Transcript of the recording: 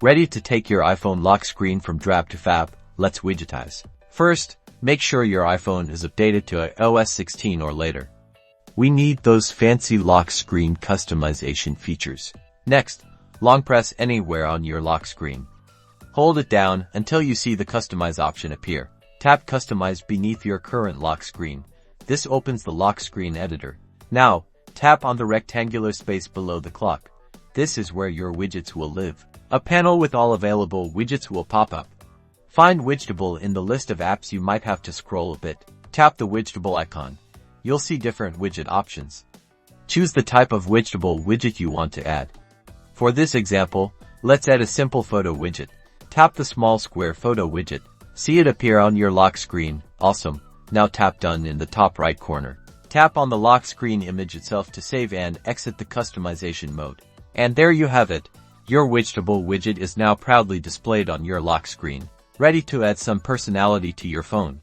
Ready to take your iPhone lock screen from drab to fab? Let's widgetize. First, make sure your iPhone is updated to iOS 16 or later. We need those fancy lock screen customization features. Next, long press anywhere on your lock screen. Hold it down until you see the Customize option appear. Tap Customize beneath your current lock screen. This opens the lock screen editor. Now, tap on the rectangular space below the clock. This is where your widgets will live. A panel with all available widgets will pop up. Find Widgetable in the list of apps. You might have to scroll a bit. Tap the Widgetable icon. You'll see different widget options. Choose the type of Widgetable widget you want to add. For this example, let's add a simple photo widget. Tap the small square photo widget. See it appear on your lock screen. Awesome. Now tap Done in the top right corner. Tap on the lock screen image itself to save and exit the customization mode. And there you have it. Your Widgetable widget is now proudly displayed on your lock screen, ready to add some personality to your phone.